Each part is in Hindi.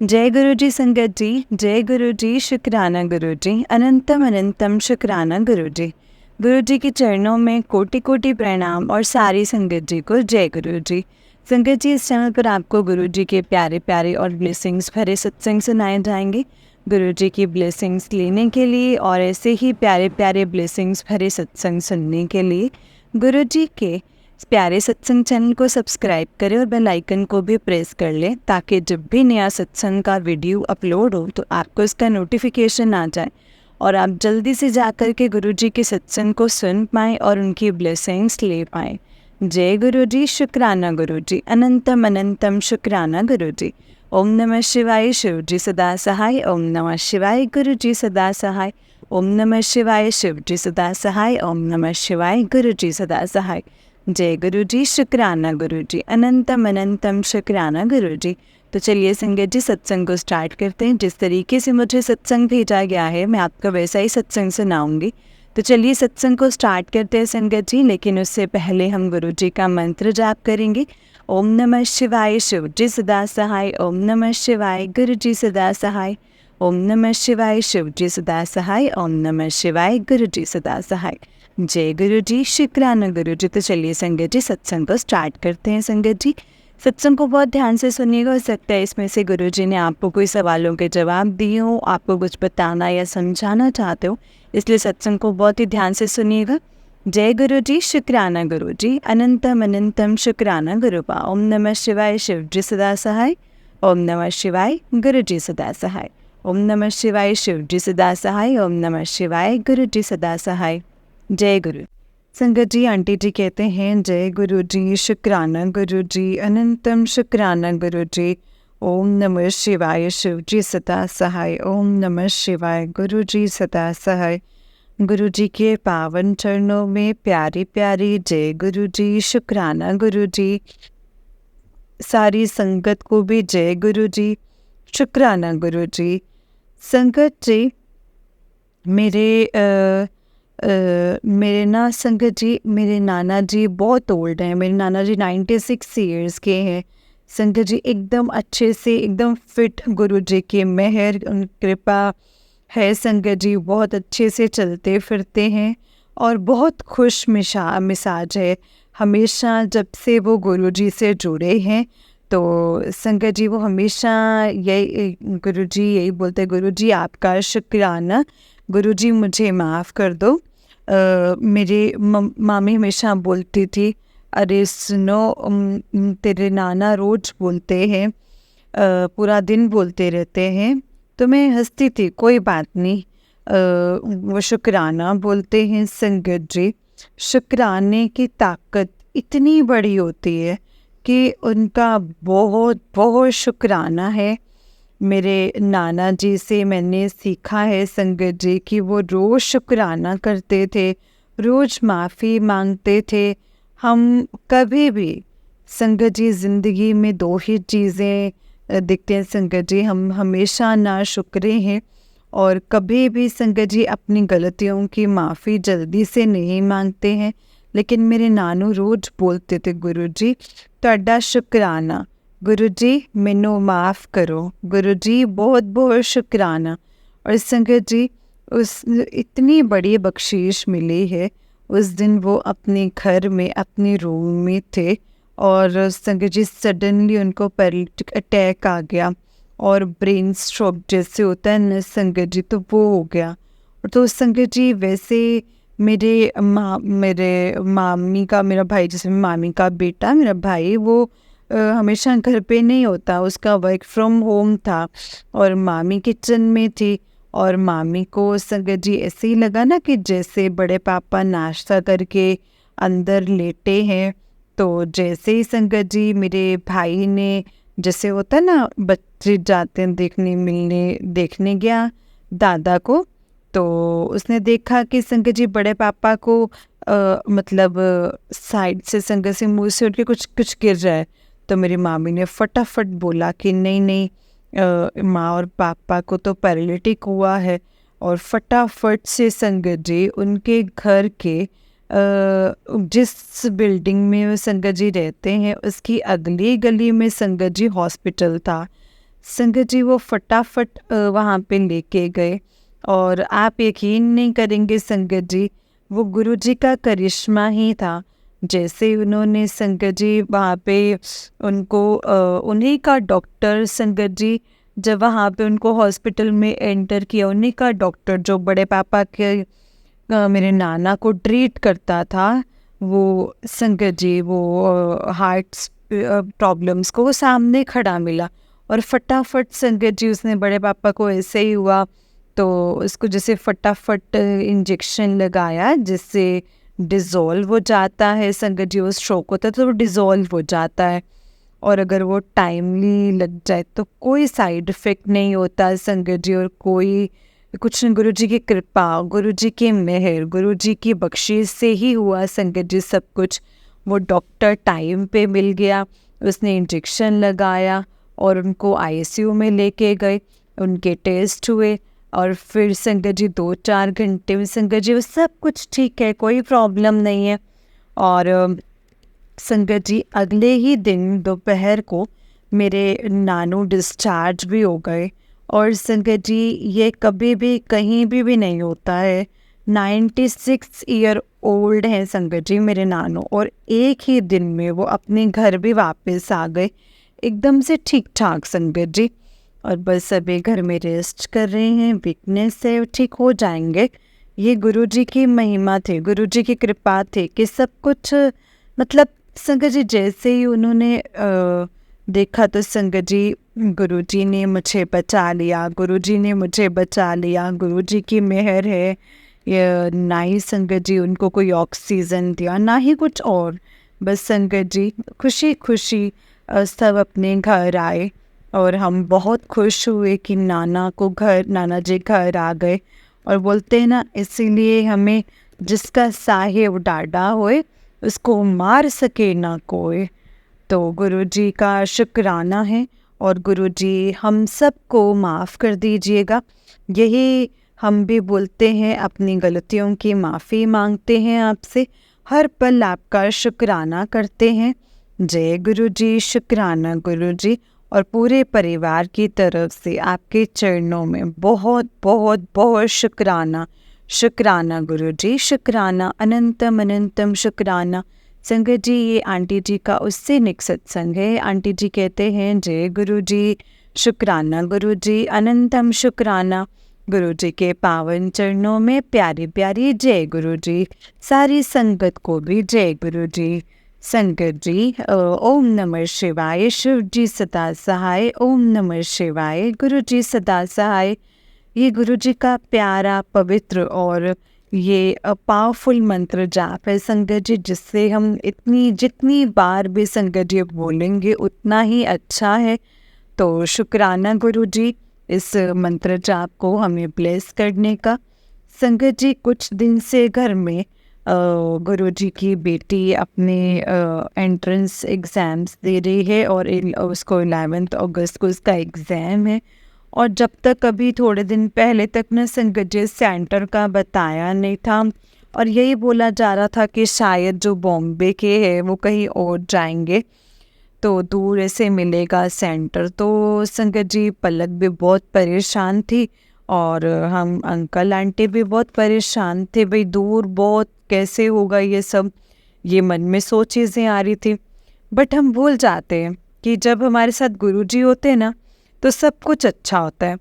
जय गुरु जी संगत जी, जय गुरु जी, शुक्राना गुरु जी, अनंतम अनंतम शुक्राना गुरु जी। गुरु जी के चरणों में कोटि कोटि प्रणाम और सारी संगत जी को जय गुरु जी। संगत जी, इस चैनल पर आपको गुरु जी के प्यारे प्यारे और ब्लेसिंग्स भरे सत्संग सुनाए जाएंगे। गुरु जी की ब्लेसिंग्स लेने के लिए और ऐसे ही प्यारे प्यारे ब्लेसिंग्स भरे सत्संग सुनने के लिए गुरु जी के प्यारे सत्संग चैनल को सब्सक्राइब करें और बेल आइकन को भी प्रेस कर लें, ताकि जब भी नया सत्संग का वीडियो अपलोड हो तो आपको इसका नोटिफिकेशन आ जाए और आप जल्दी से जाकर के गुरु जी के सत्संग को सुन पाएँ और उनकी ब्लेसिंग्स ले पाएँ। जय गुरु जी, शुक्राना गुरु जी, अनंतम अनंतम शुक्राना गुरु जी। ओम नमः शिवाय, शिव जी सदा सहाय। ओम नमः शिवाय, गुरु जी सदा सहाय। ओम नमः शिवाय, शिव जी सदा सहाय। ओम नमः शिवाय, गुरु जी सदा सहाय। जय गुरु जी, शुक्राना गुरु जी, अनंतम अनंतम शुक्राना गुरु जी। तो चलिए संगत जी, सत्संग को स्टार्ट करते हैं। जिस तरीके से मुझे सत्संग भेजा गया है मैं आपका वैसा ही सत्संग सुनाऊंगी। तो चलिए सत्संग को स्टार्ट करते हैं संगत जी, लेकिन उससे पहले हम गुरु जी का मंत्र जाप करेंगे। ओम नमः शिवाय, शिव जी सदा सहाय। ओम नमः शिवाय, गुरु जी सदा सहाय। ओम नमः शिवाय, शिव जी सदा सहाय। ओम नमः शिवाय, गुरु जी सदा सहाय। जय गुरु जी, शुक्राना गुरु जी। तो चलिए संगत जी, सत्संग को स्टार्ट करते हैं। संगत जी, सत्संग को बहुत ध्यान से सुनिएगा। हो सकता है इसमें से गुरु जी ने आपको कोई सवालों के जवाब दिए हो, आपको कुछ बताना या समझाना चाहते हो, इसलिए सत्संग को बहुत ही ध्यान से सुनिएगा। जय गुरु जी, शुक्राना गुरु जी, अनंतम अनंतम शुक्राना गुरुपा। ओम नमः शिवाय, शिव जी सदा सहाय। ओम नमः शिवाय, गुरु जी सदा सहाय। ओम नमः शिवाय, शिव जी सदा सहाय। ओम नमः शिवाय, गुरु जी सदा सहाय। जय गुरु। संगत जी, आंटी जी कहते हैं जय गुरु जी, शुक्राना गुरु जी, अनंतम शुक्राना गुरु जी। ओम नमः शिवाय, शिव जी सदा सहाय। ओम नमः शिवाय, गुरु जी सदा सहाय। गुरु जी के पावन चरणों में प्यारी प्यारी जय गुरु जी, शुक्राना गुरु जी। सारी संगत को भी जय गुरु जी, शुक्राना गुरु जी। संगत जी, मेरे ना संगत जी, मेरे नाना जी बहुत ओल्ड हैं। मेरे नाना जी 96 ईयर्स के हैं। संगत जी, एकदम अच्छे से, एकदम फिट, गुरु जी की मेहर कृपा है। संगत जी बहुत अच्छे से चलते फिरते हैं और बहुत खुश मिजाज है। हमेशा जब से वो गुरु जी से जुड़े हैं तो संगत जी वो हमेशा यही गुरु जी यही बोलते, गुरु जी आपका शुक्राना, गुरु जी मुझे माफ़ कर दो। मेरे मामी हमेशा बोलती थी, अरे सुनो, तेरे नाना रोज बोलते हैं, पूरा दिन बोलते रहते हैं। तो मैं हंसती थी, कोई बात नहीं, वो शुक्राना बोलते हैं। संगत जी, शुक्राने की ताकत इतनी बड़ी होती है कि उनका बहुत बहुत शुक्राना है। मेरे नाना जी से मैंने सीखा है संगत जी कि वो रोज़ शुक्राना करते थे, रोज़ माफ़ी मांगते थे। हम कभी भी संगत जी ज़िंदगी में दो ही चीज़ें दिखते हैं संगत जी, हम हमेशा नाशुक्रे हैं और कभी भी संगत जी अपनी गलतियों की माफ़ी जल्दी से नहीं मांगते हैं। लेकिन मेरे नानू रोज़ बोलते थे, गुरु जी तुहाडा शुक्राना, गुरु जी मैनू माफ़ करो, गुरु जी बहुत बहुत शुक्राना। और संगत जी, उस इतनी बड़ी बख्शीश मिली है। उस दिन वो अपने घर में अपने रूम में थे और संगत जी सडनली उनको पैरालिटिक अटैक आ गया और ब्रेन स्ट्रोक जैसे होता है न संगत जी, तो वो हो गया। तो संगत जी वैसे मेरे मामी का, मेरा भाई, जैसे मामी का बेटा, मेरा भाई, वो हमेशा घर पे नहीं होता, उसका वर्क फ्रॉम होम था और मामी किचन में थी। और मामी को संगत जी ऐसे ही लगा ना कि जैसे बड़े पापा नाश्ता करके अंदर लेटे हैं, तो जैसे ही संगत जी मेरे भाई ने, जैसे होता ना बच्चे जाते हैं देखने गया दादा को, तो उसने देखा कि संगत जी बड़े पापा को मतलब साइड से संगत से मुँह से उठ के कुछ गिर रहा है। तो मेरी मामी ने फटाफट बोला कि नहीं नहीं, माँ और पापा को तो पैरालिटिक हुआ है। और फटाफट से संगत जी उनके घर के जिस बिल्डिंग में संगत जी रहते हैं उसकी अगली गली में संगत जी हॉस्पिटल था। संगत जी वो फटाफट वहाँ पे लेके गए, और आप यकीन नहीं करेंगे संगत जी, वो गुरु जी का करिश्मा ही था। जैसे ही उन्होंने संगत जी वहाँ पे उनको उन्हीं का डॉक्टर संगत जी, जब वहाँ पे उनको हॉस्पिटल में एंटर किया, उन्हीं का डॉक्टर जो बड़े पापा के मेरे नाना को ट्रीट करता था, वो संगत जी वो हार्ट प्रॉब्लम्स को वो सामने खड़ा मिला। और फटाफट संगत जी उसने बड़े पापा को ऐसे ही हुआ तो उसको जैसे फटाफट इंजेक्शन लगाया, जिससे डिज़ोल्व हो जाता है। संगत जी वो स्ट्रोक होता है तो वो डिज़ोल्व हो जाता है, और अगर वो टाइमली लग जाए तो कोई साइड इफ़ेक्ट नहीं होता संगत जी, और कोई कुछ नहीं। गुरु जी की कृपा, गुरु जी की मेहर, गुरु जी की बख्शिश से ही हुआ संगत जी सब कुछ। वो डॉक्टर टाइम पे मिल गया, उसने इंजेक्शन लगाया और उनको आईसीयू में लेके गए, उनके टेस्ट हुए, और फिर संगत जी 2-4 घंटे में संगत जी वो सब कुछ ठीक है, कोई प्रॉब्लम नहीं है। और संगत जी अगले ही दिन दोपहर को मेरे नानू डिस्चार्ज भी हो गए। और संगत जी ये कभी भी कहीं भी नहीं होता है। 96 ईयर ओल्ड हैं संगत जी मेरे नानू, और एक ही दिन में वो अपने घर भी वापस आ गए, एकदम से ठीक ठाक संगत जी। और बस अभी घर में रेस्ट कर रहे हैं, वीकनेस है, ठीक हो जाएंगे। ये गुरु जी की महिमा थे, गुरु जी की कृपा थे कि सब कुछ मतलब संगत जी जैसे ही उन्होंने देखा तो संगत जी गुरु जी ने मुझे बचा लिया, गुरु जी ने मुझे बचा लिया, गुरु जी की मेहर है। ये ना ही संगत जी उनको कोई ऑक्सीजन दिया, ना ही कुछ और, बस संगत जी खुशी खुशी सब अपने घर आए। और हम बहुत खुश हुए कि नाना जी घर आ गए। और बोलते हैं ना, इसीलिए हमें जिसका साहेब डाढ़ा होए उसको मार सके ना कोई। तो गुरु जी का शुक्राना है, और गुरु जी हम सबको माफ़ कर दीजिएगा। यही हम भी बोलते हैं, अपनी गलतियों की माफ़ी मांगते हैं आपसे, हर पल आपका शुक्राना करते हैं। जय गुरु जी, शुक्राना गुरु जी। और पूरे परिवार की तरफ से आपके चरणों में बहुत बहुत बहुत शुक्राना, शुक्राना गुरु जी, शुक्राना, अनंतम अनंतम शुक्राना। संगत जी ये आंटी जी का उससे निक सत्संग है। आंटी जी कहते हैं, जय गुरु जी, शुक्राना गुरु जी, अनंतम शुक्राना। गुरु जी के पावन चरणों में प्यारी प्यारी जय गुरु जी। सारी संगत को भी जय गुरु जी। संगत जी ओम नमः शिवाय। शिव जी सदा सहाय। ओम नमः शिवाय। गुरु जी सदा सहाय। ये गुरु जी का प्यारा, पवित्र और ये पावरफुल मंत्र जाप है संगत जी, जिससे हम जितनी बार भी संगत जी बोलेंगे उतना ही अच्छा है। तो शुक्राना गुरु जी इस मंत्र जाप को हमें ब्लेस करने का। संगत जी कुछ दिन से घर में गुरु जी की बेटी अपने एंट्रेंस एग्ज़ाम्स दे रही है, और उसको 11 अगस्त को उसका एग्ज़ाम है। और जब तक अभी थोड़े दिन पहले तक ना संगत जी सेंटर का बताया नहीं था, और यही बोला जा रहा था कि शायद जो बॉम्बे के हैं वो कहीं और जाएंगे, तो दूर ऐसे मिलेगा सेंटर। तो संगत जी पलक भी बहुत परेशान थी, और हम अंकल आंटी भी बहुत परेशान थे, भाई दूर बहुत कैसे होगा ये सब, ये मन में 100 चीज़ें आ रही थी। बट हम भूल जाते हैं कि जब हमारे साथ गुरुजी होते हैं ना तो सब कुछ अच्छा होता है।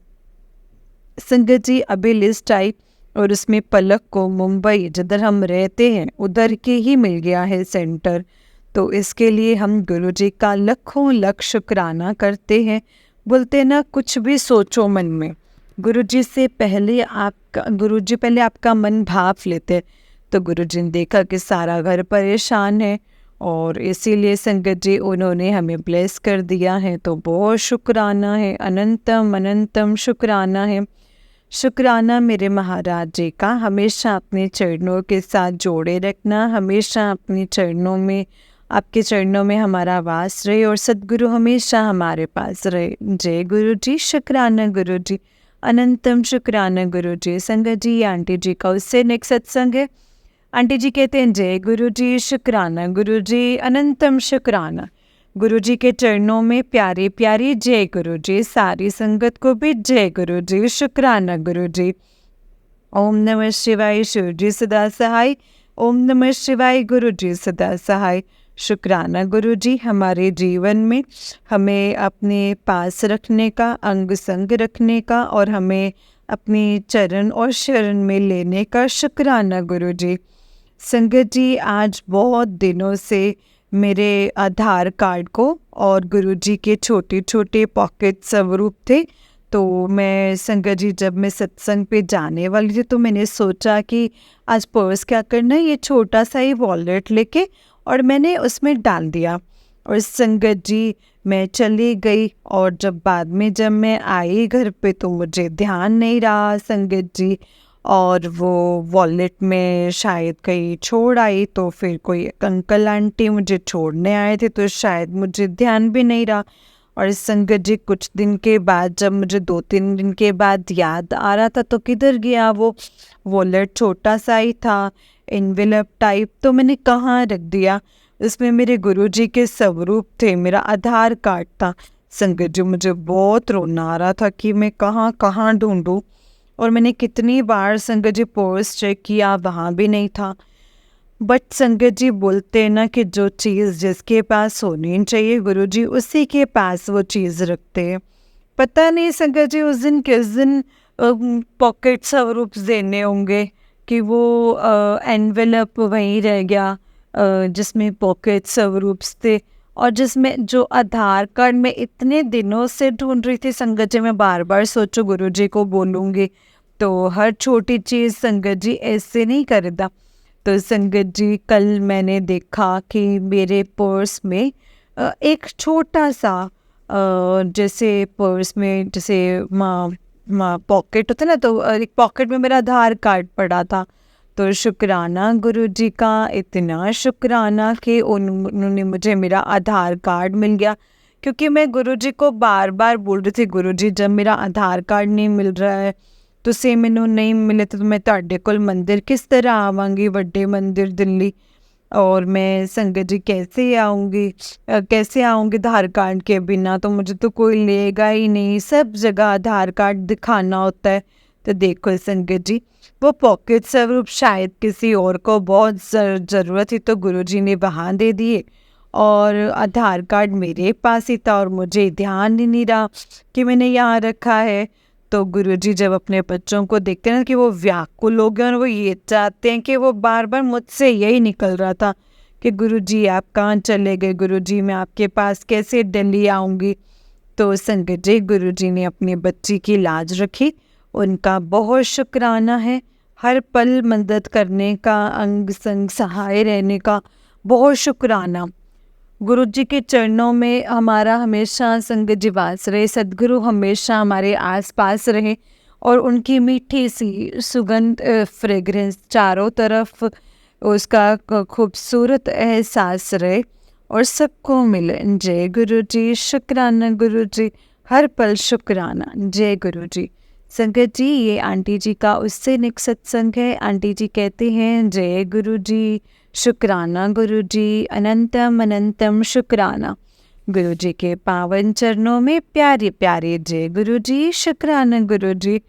संगत जी अभी लिस्ट आई, और उसमें पलक को मुंबई जिधर हम रहते हैं उधर के ही मिल गया है सेंटर। तो इसके लिए हम गुरुजी का लाखों लाख शुक्राना करते हैं। बोलते हैं ना, कुछ भी सोचो मन में, गुरुजी पहले आपका मन भाप लेते हैं। तो गुरुजी ने देखा कि सारा घर परेशान है, और इसीलिए संगत जी उन्होंने हमें ब्लेस कर दिया है। तो बहुत शुक्राना है, अनंतम अनंतम शुक्राना है। शुक्राना मेरे महाराज जी का, हमेशा अपने चरणों के साथ जोड़े रखना, हमेशा अपने चरणों में, आपके चरणों में हमारा वास रहे, और सद्गुरु हमेशा हमारे पास रहे। जय गुरु जी, शुक्राना गुरु जी, अनंतम शुक्राना गुरु जी। संगत जी आंटी जी का उससे नेक्स्ट सत्संग है। आंटी जी कहते हैं, जय गुरु जी, शुक्राना गुरु जी, अनंतम शुक्राना। गुरु जी के चरणों में प्यारी प्यारी जय गुरु जी, सारी संगत को भी जय गुरु जी, शुक्राना गुरु जी। ओम नमः शिवाय, शिव जी सदा सहाय। ओम नमः शिवाय, गुरु जी सदा सहाय। शुक्राना गुरु जी, हमारे जीवन में हमें अपने पास रखने का, अंग संग रखने का और हमें अपनी चरण और शरण में लेने का। शुक्राना गुरु जी। संगत जी, आज बहुत दिनों से मेरे आधार कार्ड को और गुरु जी के छोटे छोटे पॉकेट स्वरूप थे। तो मैं संगत जी, जब मैं सत्संग पे जाने वाली थी तो मैंने सोचा कि आज पर्स क्या करना है, ये छोटा सा ही वॉलेट लेके और मैंने उसमें डाल दिया। और संगत जी, मैं चली गई और जब मैं आई घर पे तो मुझे ध्यान नहीं रहा संगत जी, और वो वॉलेट में शायद कहीं छोड़ आई। तो फिर कोई अंकल आंटी मुझे छोड़ने आए थे तो शायद मुझे ध्यान भी नहीं रहा। और संगत जी, कुछ दिन के बाद जब मुझे 2-3 दिन के बाद याद आ रहा था तो किधर गया वो वॉलेट, छोटा सा ही था, एनवेलप टाइप, तो मैंने कहाँ रख दिया। उसमें मेरे गुरुजी के स्वरूप थे, मेरा आधार कार्ड था। संगत जी, मुझे बहुत रोना आ रहा था कि मैं कहाँ कहाँ ढूंढूं। और मैंने कितनी बार संगत जी पर्स चेक किया, वहाँ भी नहीं था। बट संगत जी, बोलते हैं ना कि जो चीज़ जिसके पास होनी चाहिए गुरुजी उसी के पास वो चीज़ रखते हैं। पता नहीं संगत जी उस दिन किस दिन पॉकेट स्वरूप देने होंगे कि वो एनवेलप वहीं रह गया जिसमें पॉकेट स्वरूप थे, और जिसमें जो आधार कार्ड में इतने दिनों से ढूंढ रही थी संगत जी। मैं बार बार सोचो गुरुजी को बोलूँगी तो हर छोटी चीज़ संगत जी ऐसे नहीं करता। तो संगत जी, कल मैंने देखा कि मेरे पर्स में एक छोटा सा जैसे पर्स में जैसे पॉकेट होता है ना, तो एक पॉकेट में मेरा आधार कार्ड पड़ा था। तो शुक्राना गुरुजी का, इतना शुक्राना कि उन्होंने मुझे मेरा आधार कार्ड मिल गया। क्योंकि मैं गुरुजी को बार बार बोल रही थी, गुरुजी जब मेरा आधार कार्ड नहीं मिल रहा है, ਤੁਸੀਂ ਮੈਨੂੰ नहीं मिले तो मैं ਤੁਹਾਡੇ ਕੋਲ मंदिर किस तरह आवांगी, बड़े मंदिर दिल्ली, और मैं संगत जी कैसे आऊँगी आधार कार्ड के बिना, तो मुझे तो कोई लेगा ही नहीं, सब जगह आधार कार्ड दिखाना होता है। तो देखो संगत जी, वो पॉकेट स्वरूप शायद किसी और को बहुत ज़रूरत थी तो गुरुजी ने वहाँ दे दिए, और आधार कार्ड मेरे पास ही था और मुझे ध्यान ही नहीं रहा कि मैंने यहाँ रखा है। तो गुरुजी जब अपने बच्चों को देखते हैं ना कि वो व्याकुल हो गए और वो ये चाहते हैं कि वो बार बार मुझसे यही निकल रहा था कि गुरुजी आप कहाँ चले गए, गुरुजी मैं आपके पास कैसे दिल्ली आऊँगी। तो संगत जी, गुरुजी ने अपनी बच्ची की लाज रखी, उनका बहुत शुक्राना है। हर पल मदद करने का, अंग संग सहाय रहने का बहुत शुक्राना। गुरु जी के चरणों में हमारा हमेशा संगत जी वास रहे, सद्गुरु हमेशा हमारे आसपास रहे और उनकी मीठी सी सुगंध, फ्रेग्रेंस चारों तरफ उसका खूबसूरत एहसास रहे और सबको मिले। जय गुरु जी, शुक्राना गुरु जी, हर पल शुक्राना। जय गुरु जी। संगत जी, ये आंटी जी का उससे निक सत्संग है। आंटी जी कहते हैं, जय गुरु जी, शुक्राना गुरु जी, अनंतम अनंतम शुक्राना। गुरु जी के पावन चरणों में प्यारे प्यारे जय गुरु जी, शुक्राना गुरु जी।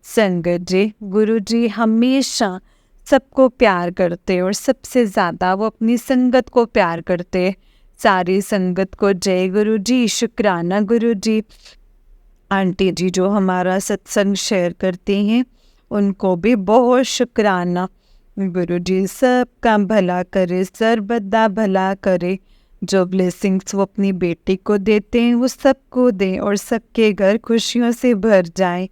संगत जी, गुरु जी हमेशा सबको प्यार करते और सबसे ज़्यादा वो अपनी संगत को प्यार करते। सारी संगत को जय गुरु जी, शुक्राना गुरु जी। आंटी जी जो हमारा सत्संग शेयर करती हैं उनको भी बहुत शुक्राना। गुरु जी सबका भला करे, सर्वदा भला करे। जो ब्लेसिंग्स वो अपनी बेटी को देते हैं वो सबको दें और सबके घर खुशियों से भर जाए।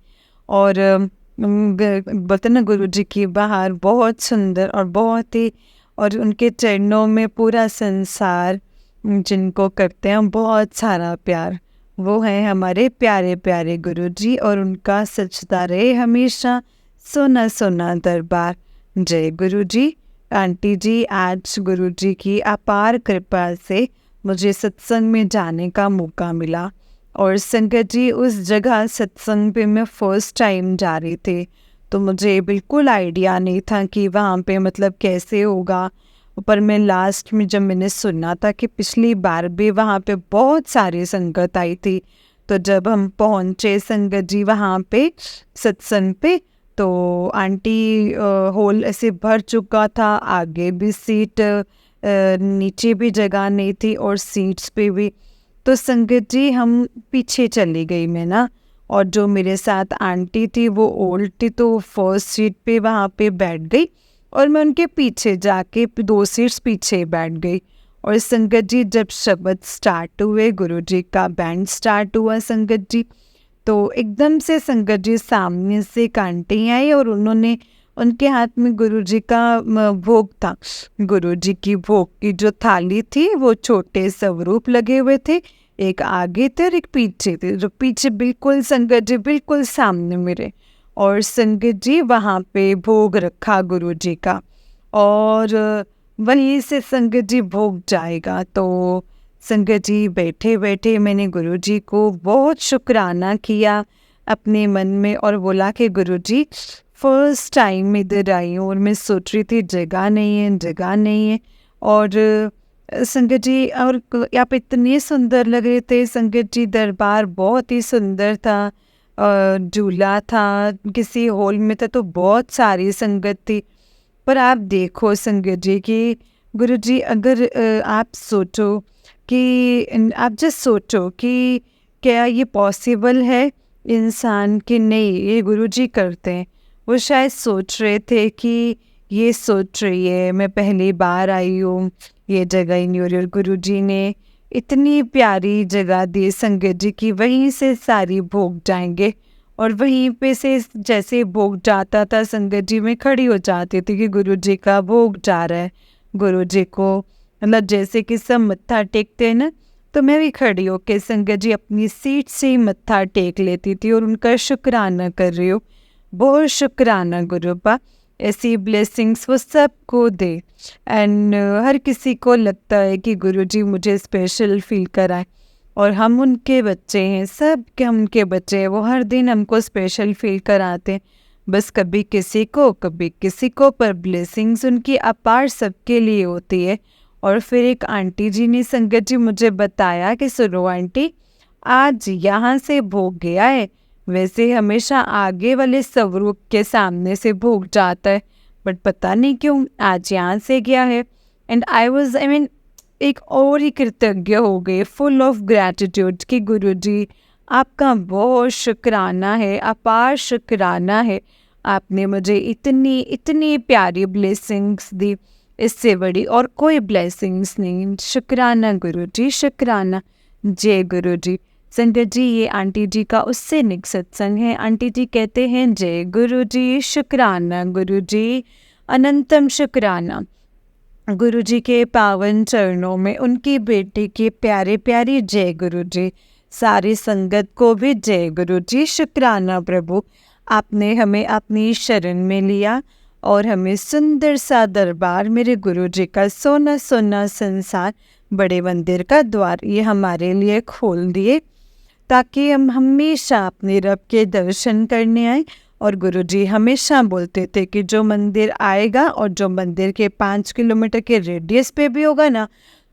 और बोलते ना गुरु जी की बाहर बहुत सुंदर और बहुत ही, और उनके चरणों में पूरा संसार जिनको करते हैं बहुत सारा प्यार, वो हैं हमारे प्यारे प्यारे गुरु जी। और उनका सचता रहे हमेशा सोना सोना दरबार। जय गुरु जी। आंटी जी, आज गुरु जी की अपार कृपा से मुझे सत्संग में जाने का मौका मिला। और संगत जी, उस जगह सत्संग पे मैं फ़र्स्ट टाइम जा रही थी तो मुझे बिल्कुल आइडिया नहीं था कि वहाँ पे मतलब कैसे होगा। पर मैं लास्ट में जब मैंने सुना था कि पिछली बार भी वहाँ पे बहुत सारी संगत आई थी, तो जब हम पहुँचे संगत जी वहाँ पे सत्संग पे, तो आंटी हॉल ऐसे भर चुका था, आगे भी सीट नीचे भी जगह नहीं थी और सीट्स पे भी। तो संगत जी हम पीछे चली गई मैं ना, और जो मेरे साथ आंटी थी वो ओल्ड थी, तो फर्स्ट सीट पे वहाँ पे बैठ गई और मैं उनके पीछे जाके 2 सीट्स पीछे बैठ गई। और संगत जी जब शब्द स्टार्ट हुए, गुरु जी का बैंड स्टार्ट हुआ संगत जी, तो एकदम से संगत जी सामने से एक आंटी आई और उन्होंने, उनके हाथ में गुरु जी का भोग था। गुरु जी की भोग की जो थाली थी वो छोटे स्वरूप लगे हुए थे, एक आगे थे और एक पीछे थे, जो पीछे बिल्कुल संगत जी बिल्कुल सामने मेरे। और संगत जी वहाँ पे भोग रखा गुरु जी का, और वहीं से संगत जी भोग जाएगा। तो संगत जी बैठे बैठे मैंने गुरु जी को बहुत शुक्राना किया अपने मन में और बोला कि गुरु जी फर्स्ट टाइम इधर आई हूँ और मैं सोच रही थी जगह नहीं है, जगह नहीं है। और संगत जी और आप इतने सुंदर लग रहे थे संगत जी, दरबार बहुत ही सुंदर था, झूला था, किसी हॉल में था तो बहुत सारी संगत थी। पर आप देखो संगत जी कि गुरु जी अगर आप सोचो कि आप जस्ट सोचो कि क्या ये पॉसिबल है इंसान के, नहीं ये गुरु जी करते हैं। वो शायद सोच रहे थे कि ये सोच रही है मैं पहली बार आई हूँ, ये जगह ही नहीं हो रही, और गुरु जी ने इतनी प्यारी जगह दी संगत जी की, वहीं से सारी भोग जाएंगे। और वहीं पे से जैसे भोग जाता था संगत जी में खड़ी हो जाती थी कि गुरु जी का भोग जा रहा है। गुरु जी को मतलब जैसे कि सब मत्था टेकते हैं ना, तो मैं भी खड़ी होकर संगत जी अपनी सीट से ही मत्था टेक लेती थी और उनका शुक्राना कर रही हूँ। बहुत शुक्राना गुरुपा, ऐसी ब्लेसिंग्स वो सबको दे। एंड हर किसी को लगता है कि गुरुजी मुझे स्पेशल फील कराए, और हम उनके बच्चे हैं, सब के हम उनके बच्चे हैं, वो हर दिन हमको स्पेशल फील कराते हैं। बस कभी किसी को कभी किसी को, पर ब्लेसिंग्स उनकी अपार सबके लिए होती है। और फिर एक आंटी जी ने संगत जी मुझे बताया कि सुनो आंटी, आज यहाँ से भोग गया है, वैसे हमेशा आगे वाले स्वरूप के सामने से भोग जाता है, बट पता नहीं क्यों आज यहाँ से गया है। एंड आई मीन एक और ही कृतज्ञ हो गए, फुल ऑफ ग्रैटिट्यूड कि गुरुजी आपका बहुत शुक्राना है, अपार शुक्राना है, आपने मुझे इतनी इतनी प्यारी ब्लेसिंग्स दी, इससे बड़ी और कोई ब्लेसिंग्स नहीं। शुक्राना गुरुजी, शुक्राना। जय गुरुजी। संगत जी ये आंटी जी का उससे निक सत्संग है। आंटी जी कहते हैं जय गुरुजी, शुक्राना गुरुजी, अनंतम शुक्राना। गुरु जी के पावन चरणों में उनकी बेटी की प्यारे प्यारी जय गुरु जी। सारी संगत को भी जय गुरु जी। शुक्राना प्रभु, आपने हमें अपनी शरण में लिया और हमें सुंदर सा दरबार, मेरे गुरु जी का सोना सोना संसार, बड़े मंदिर का द्वार ये हमारे लिए खोल दिए, ताकि हम हमेशा अपने रब के दर्शन करने आए। और गुरुजी हमेशा बोलते थे कि जो मंदिर आएगा और जो मंदिर के 5 किलोमीटर के रेडियस पे भी होगा ना,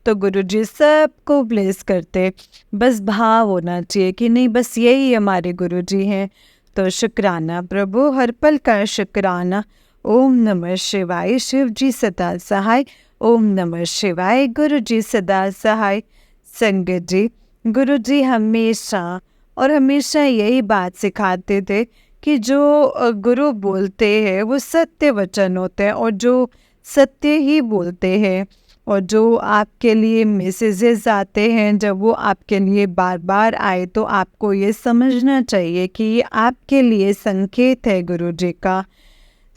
तो गुरुजी सबको ब्लेस करते। बस भाव होना चाहिए कि नहीं बस यही हमारे गुरुजी हैं। तो शुक्राना प्रभु, हर पल का शुक्राना। ओम नमः शिवाय, शिव जी सदा सहाय। ओम नमः शिवाय, गुरु जी सदा सहाय। संगत जी, गुरु जी हमेशा और हमेशा यही बात सिखाते थे कि जो गुरु बोलते हैं वो सत्य वचन होते हैं, और जो सत्य ही बोलते हैं, और जो आपके लिए मैसेजेस आते हैं जब वो आपके लिए बार बार आए, तो आपको ये समझना चाहिए कि ये आपके लिए संकेत है गुरु जी का।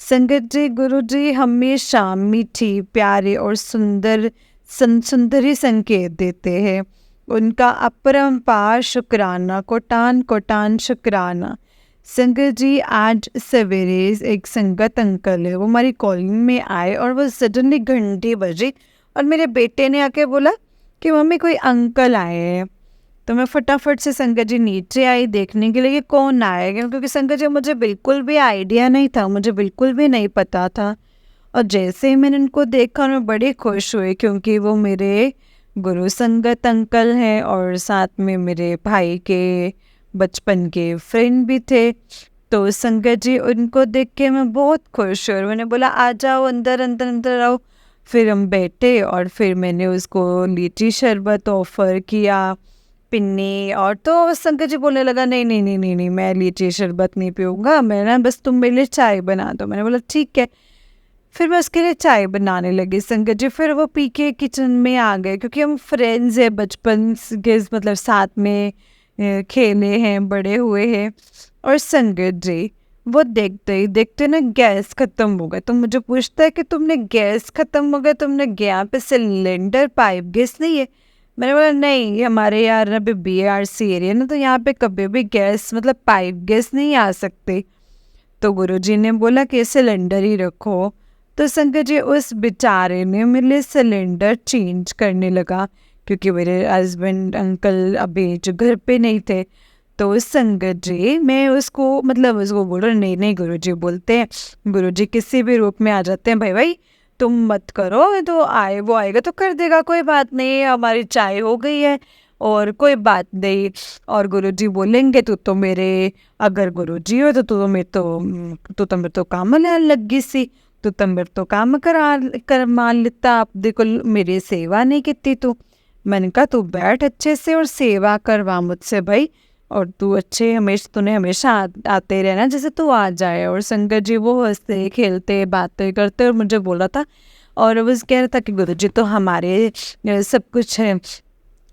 संगत जी, गुरु जी हमेशा मीठी, प्यारे और सुंदर ही संकेत देते हैं। उनका अपरंपार शुक्राना, कोटान कोटान शुक्राना। संगत जी, आज सवेरे एक संगत अंकल है, वो हमारी कॉलोनी में आए और वो सडनली घंटी बजी और मेरे बेटे ने आके बोला कि मम्मी कोई अंकल आए हैं। तो मैं फटाफट से संगत जी नीचे आई देखने के लिए कि कौन आएगा, क्योंकि संगत जी मुझे बिल्कुल भी आइडिया नहीं था, मुझे बिल्कुल भी नहीं पता था। और जैसे ही मैंने उनको देखा मैं बड़ी खुश हुई, क्योंकि वो मेरे गुरु संगत अंकल हैं और साथ में मेरे भाई के बचपन के फ्रेंड भी थे। तो संगत जी, उनको देख के मैं बहुत खुश हुई और मैंने बोला आ जाओ अंदर अंदर अंदर आओ। फिर हम बैठे और फिर मैंने उसको लीची शरबत ऑफ़र किया, पिन्नी। और तो संगत जी बोलने लगा नहीं नहीं नहीं नहीं नहीं, मैं लीची शरबत नहीं पीऊँगा, मैं ना बस तुम मेरे लिए चाय बना दो। मैंने बोला ठीक है। फिर मैं उसके लिए चाय बनाने लगी संगत जी। फिर वो पी के किचन में आ गए, क्योंकि हम फ्रेंड्स हैं बचपन के, मतलब साथ में खेले हैं, बड़े हुए हैं। और संगत जी, वो देखते ही देखते ना गैस खत्म हो गया। तो मुझे पूछता है कि तुमने गैस खत्म हो गया, तुमने यहाँ पे सिलेंडर पाइप गैस नहीं है? मैंने बोला नहीं, हमारे यार अभी BRC एरिया ना, तो यहाँ पे कभी भी गैस मतलब पाइप गैस नहीं आ सकते। तो गुरुजी ने बोला कि सिलेंडर ही रखो। तो संगत जी, उस बेचारे ने मेरे लिए सिलेंडर चेंज करने लगा, क्योंकि मेरे हस्बैंड अंकल अभी जो घर पे नहीं थे। तो संगत जी, मैं उसको मतलब उसको बोल रहा नहीं नहीं, गुरुजी बोलते हैं, गुरुजी किसी भी रूप में आ जाते हैं, भाई भाई तुम मत करो, तो आए वो आएगा तो कर देगा, कोई बात नहीं, हमारी चाय हो गई है और कोई बात नहीं। और गुरुजी बोलेंगे तू तो मेरे, अगर गुरुजी हो तो मेरे तो काम लगी सी, तू तो मेरे तो काम कर मान लेता, आप देखो मेरी सेवा नहीं की तू। मैंने कहा तू बैठ अच्छे से और सेवा करवा मुझसे भाई, और तू अच्छे हमेशा, तूने हमेशा आते रहना जैसे तू आ जाए। और संगत जी, वो हंसते खेलते बातें करते और मुझे बोला था, और वो कह रहा था कि गुरुजी तो हमारे सब कुछ है,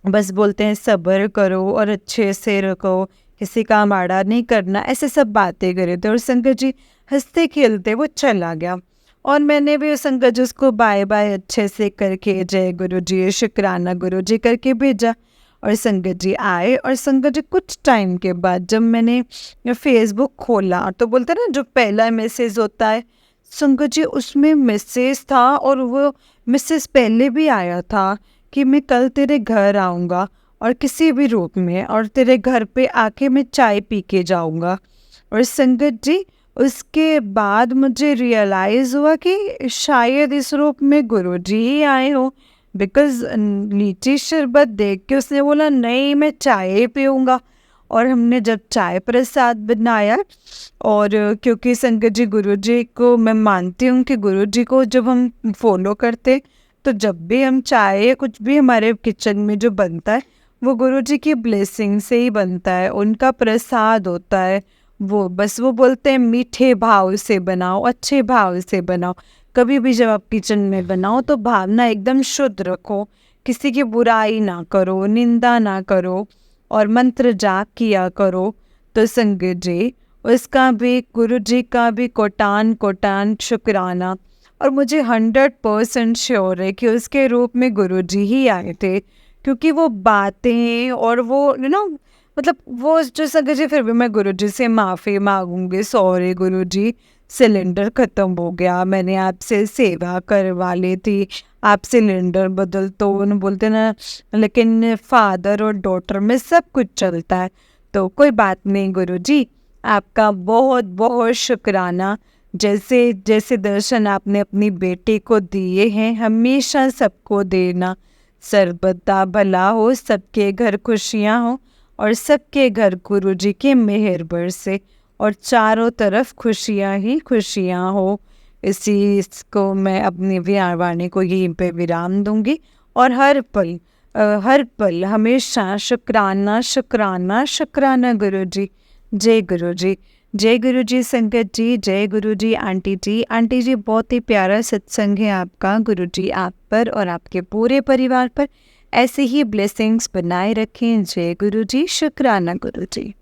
बस बोलते हैं सब्र करो और अच्छे से रखो, किसी का माड़ा नहीं करना, ऐसे सब बातें करे थे। और संगत जी हंसते खेलते वो चला गया, और मैंने भी संगत जी उसको बाय बाय अच्छे से करके जय गुरु जी, शुक्राना गुरु जी करके भेजा। और संगत जी आए, और संगत जी कुछ टाइम के बाद जब मैंने फेसबुक खोला तो बोलते हैं ना जो पहला मैसेज होता है, संगत जी उसमें मैसेज था, और वो मैसेज पहले भी आया था कि मैं कल तेरे घर आऊँगा और किसी भी रूप में, और तेरे घर पे आके मैं चाय पी के जाऊँगा। और संगत जी, उसके बाद मुझे रियलाइज़ हुआ कि शायद इस रूप में गुरुजी ही आए हो, बिकॉज़ लीची शरबत देख के उसने बोला नहीं मैं चाय पीऊँगा। और हमने जब चाय प्रसाद बनाया, और क्योंकि संगत जी गुरुजी को मैं मानती हूँ कि गुरुजी को जब हम फॉलो करते, तो जब भी हम चाय या कुछ भी हमारे किचन में जो बनता है वो गुरुजी की ब्लेसिंग से ही बनता है, उनका प्रसाद होता है वो। बस वो बोलते हैं मीठे भाव से बनाओ, अच्छे भाव से बनाओ। कभी भी जब आप किचन में बनाओ तो भावना एकदम शुद्ध रखो, किसी की बुराई ना करो, निंदा ना करो, और मंत्र जाप किया करो। तो संगत जी, उसका भी गुरुजी का भी कोटान कोटान शुक्राना। और मुझे 100% श्योर है कि उसके रूप में गुरुजी ही आए थे, क्योंकि वो बातें और वो मतलब वो जो संगत जी, फिर भी मैं गुरुजी से माफ़ी मांगूंगी, सॉरी गुरुजी, सिलेंडर ख़त्म हो गया, मैंने आपसे सेवा करवा ली थी, आप सिलेंडर बदल तो उन्होंने बोलते ना, लेकिन फादर और डॉटर में सब कुछ चलता है, तो कोई बात नहीं गुरुजी, आपका बहुत बहुत शुक्राना। जैसे जैसे दर्शन आपने अपनी बेटी को दिए हैं, हमेशा सबको देना। सर्वदा भला हो, सबके घर खुशियाँ हो, और सबके घर गुरुजी के मेहर बरसे, और चारों तरफ खुशियाँ ही खुशियाँ हो। इसी को मैं अपनी वाणी को यहीं पे विराम दूंगी, और हर पल हमेशा शुक्राना शुक्राना शुक्राना गुरुजी। जय गुरुजी, जय गुरुजी संगत जी, जय गुरुजी आंटी जी। आंटी जी, बहुत ही प्यारा सत्संग है आपका, गुरुजी आप पर और आपके पूरे परिवार पर ऐसे ही ब्लेसिंग्स बनाए रखें। जय गुरुजी, शुक्राना गुरुजी।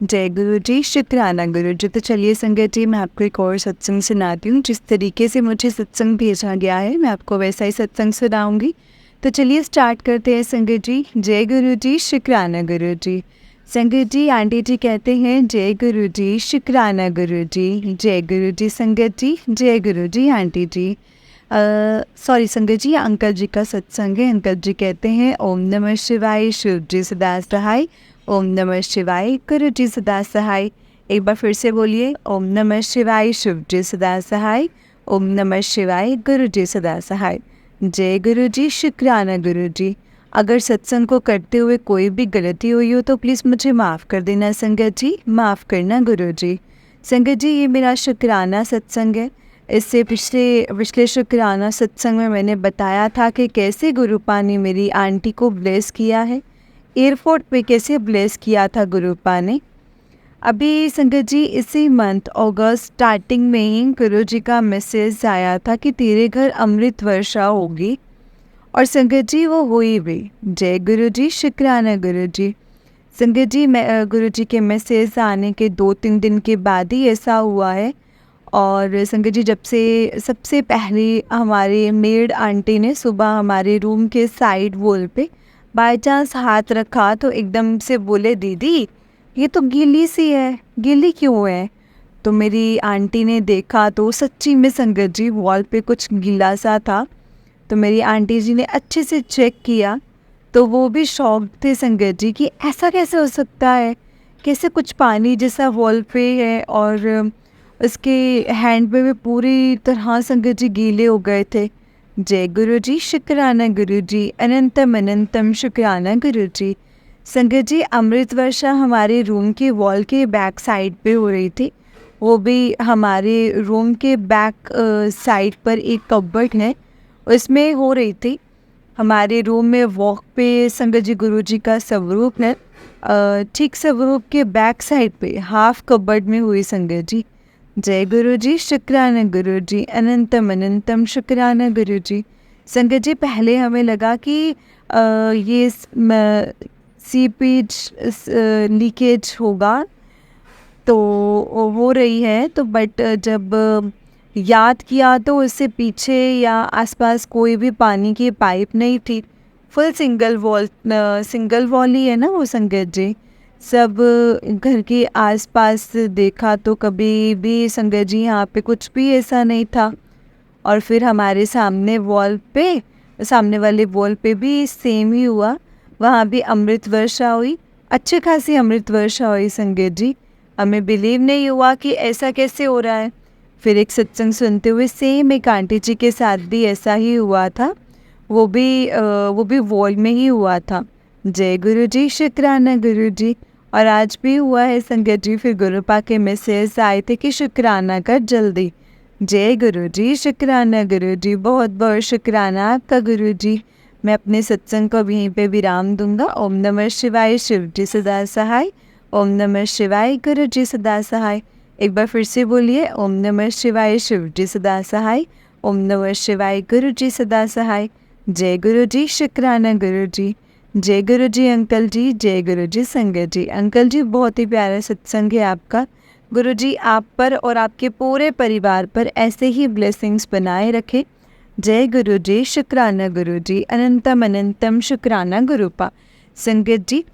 जय गुरुजी, शुक्राना गुरुजी। तो चलिए संगत जी, मैं आपको एक और सत्संग सुनाती हूँ। जिस तरीके से मुझे सत्संग भेजा गया है मैं आपको वैसा ही सत्संग सुनाऊंगी। तो चलिए स्टार्ट करते हैं संगत जी। जय गुरुजी, शुक्राना गुरुजी। संगत जी, आंटी जी कहते हैं जय गुरुजी, शुक्राना गुरुजी। जय गुरुजी संगत जी, जय गुरुजी आंटी जी। सॉरी संगत जी, अंकल जी का सत्संग है। अंकल जी कहते हैं ओम नमः शिवाय, शिव जी सदा सहाय। ओम नमः शिवाय, गुरु जी सदा सहाय। एक बार फिर से बोलिए, ओम नमः शिवाय, शिव जी सदा सहाय। ओम नमः शिवाय, गुरु जी सदा सहाय। जय गुरु जी, शुक्राना गुरु जी। अगर सत्संग को करते हुए कोई भी गलती हुई हो तो प्लीज़ मुझे माफ़ कर देना संगत जी, माफ़ करना गुरु जी। संगत जी, ये मेरा शुक्राना सत्संग है। इससे पिछले शुक्राना सत्संग में मैंने बताया था कि कैसे गुरुपा ने मेरी आंटी को ब्लेस किया है, एयरपोर्ट पे कैसे ब्लेस किया था गुरुपा ने। अभी संगत जी इसी मंथ अगस्त स्टार्टिंग में ही गुरु जी का मैसेज आया था कि तेरे घर अमृत वर्षा होगी, और संगत जी वो हुई भी। जय गुरु जी, शुक्राना गुरु जी। संगत जी, मैं गुरु जी के मैसेज आने के 2-3 दिन के बाद ही ऐसा हुआ है। और संगत जी, जब से सबसे पहले हमारे मेड आंटी ने सुबह हमारे रूम के साइड वॉल पे बाय चांस हाथ रखा तो एकदम से बोले, दीदी ये तो गीली सी है, गीली क्यों है? तो मेरी आंटी ने देखा तो सच्ची में संगत जी वॉल पे कुछ गीला सा था। तो मेरी आंटी जी ने अच्छे से चेक किया तो वो भी शॉक्ड थे संगत जी कि ऐसा कैसे हो सकता है, कैसे कुछ पानी जैसा वॉल पे है, और उसके हैंड पे भी पूरी तरह संगत जी गीले हो गए थे। जय गुरु जी, शुक्राना गुरु जी, अनंतम अनंतम शुक्राना गुरु जी। संगत जी, अमृत वर्षा हमारे रूम के वॉल के बैक साइड पे हो रही थी। वो भी हमारे रूम के बैक साइड पर एक कबर्ड है, उसमें हो रही थी। हमारे रूम में वॉक पे संगत जी गुरु जी का स्वरूप है, ठीक स्वरूप के बैक साइड पे हाफ कबर्ड में हुई संगत जी। जय गुरु जी, शुक्राना गुरु जी, अनंतम अनंतम शुक्राना गुरु जी। संगत जी, पहले हमें लगा कि ये सीपेज लीकेज होगा तो हो रही है, तो बट जब याद किया तो उससे पीछे या आसपास कोई भी पानी की पाइप नहीं थी। फुल सिंगल वॉल ही है ना वो संगत जी। सब घर के आसपास देखा तो कभी भी संगत जी यहाँ पे कुछ भी ऐसा नहीं था। और फिर हमारे सामने वाले वॉल पे भी सेम ही हुआ, वहाँ भी अमृत वर्षा हुई, अच्छी खासी अमृत वर्षा हुई संगत जी। हमें बिलीव नहीं हुआ कि ऐसा कैसे हो रहा है। फिर एक सत्संग सुनते हुए सेम एक आंटी जी के साथ भी ऐसा ही हुआ था, वो भी वॉल में ही हुआ था। जय गुरु जी, शुक्राना गुरु जी। और आज भी हुआ है संगत जी। फिर गुरुपा के मैसेज आए थे कि शुक्राना कर जल्दी। जय गुरु जी, शुक्राना गुरु जी, बहुत बहुत शुक्राना आपका गुरु जी। मैं अपने सत्संग को यहीं पे विराम दूंगा। ओम नमः शिवाय, शिव जी सदा सहाय। ओम नमः शिवाय, गुरु जी सदा सहाय। एक बार फिर से बोलिए, ओम नमः शिवाय, शिव जी सदा सहाय। ओम नमः शिवाय, गुरु जी सदा सहाय। जय गुरु जी, शुक्राना गुरु जी। जय गुरु जी अंकल जी, जय गुरु जी संगत जी। अंकल जी, बहुत ही प्यारा सत्संग है आपका। गुरु जी आप पर और आपके पूरे परिवार पर ऐसे ही ब्लेसिंग्स बनाए रखे। जय गुरु जी, शुक्राना गुरु जी, अनंतम अनंतम शुक्राना गुरुपा। संगत जी,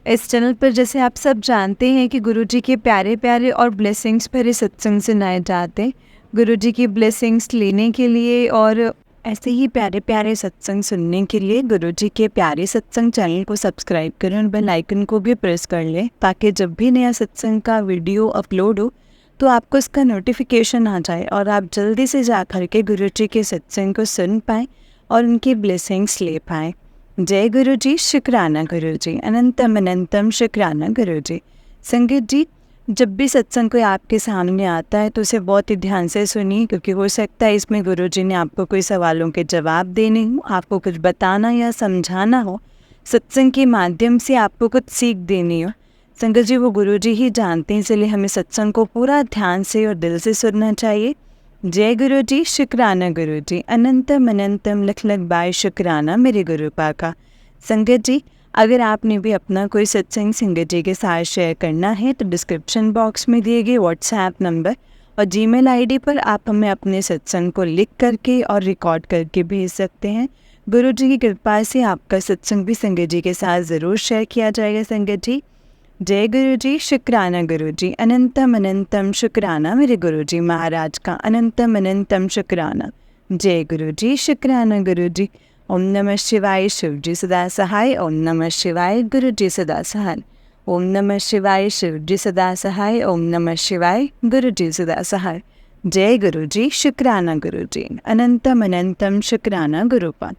इस चैनल पर जैसे आप सब जानते हैं कि गुरु जी के प्यारे प्यारे और ब्लेसिंग्स भरे सत्संग सुनाए जाते हैं। गुरु जी की ब्लेसिंग्स लेने के लिए और ऐसे ही प्यारे प्यारे सत्संग सुनने के लिए गुरु जी के प्यारे सत्संग चैनल को सब्सक्राइब करें और बेल आइकन को भी प्रेस कर लें, ताकि जब भी नया सत्संग का वीडियो अपलोड हो तो आपको इसका नोटिफिकेशन आ जाए और आप जल्दी से जा कर के गुरु जी के सत्संग को सुन पाएँ और उनकी ब्लेसिंग्स ले पाएँ। जय गुरु जी, शुक्राना गुरु जी, अनंतम अनंतम शुक्राना गुरु जी। संगत जी, जब भी सत्संग कोई आपके सामने आता है तो उसे बहुत ही ध्यान से सुनिए, क्योंकि हो सकता है इसमें गुरु जी ने आपको कोई सवालों के जवाब देने हो, आपको कुछ बताना या समझाना हो, सत्संग के माध्यम से आपको कुछ सीख देनी हो। संगत जी, वो गुरु जी ही जानते हैं, इसलिए हमें सत्संग को पूरा ध्यान से और दिल से सुनना चाहिए। जय गुरु जी, शुक्राना गुरु जी, अनंतम अनंतम लख लख बाय शुक्राना मेरे गुरुपा का। संगत जी, अगर आपने भी अपना कोई सत्संग संगत जी के साथ शेयर करना है तो डिस्क्रिप्शन बॉक्स में दिए गए व्हाट्सएप नंबर और जीमेल आईडी पर आप हमें अपने सत्संग को लिख करके और रिकॉर्ड करके भेज सकते हैं। गुरु जी की कृपा से आपका सत्संग भी संगत जी के साथ ज़रूर शेयर किया जाएगा। संगत जी, जय गुरु जी, शुक्राना गुरु जी, अनंतम अनंतम शुक्राना मेरे गुरु जी महाराज का, अनंतम अनंतम शुक्राना। जय गुरु जी, शुक्राना गुरु जी। ओम नमः शिवाय, शिव जी सदा सहाय। ओम नमः शिवाय, गुरु जी सदा सहाय। ओम नमः शिवाय, शिव जी सदा सहाय। ओम नमः शिवाय, गुरु जी सदा सहाय। जय गुरु जी, शुक्राना गुरु जी, अनंतम अनंतम शुक्राना गुरुपाद।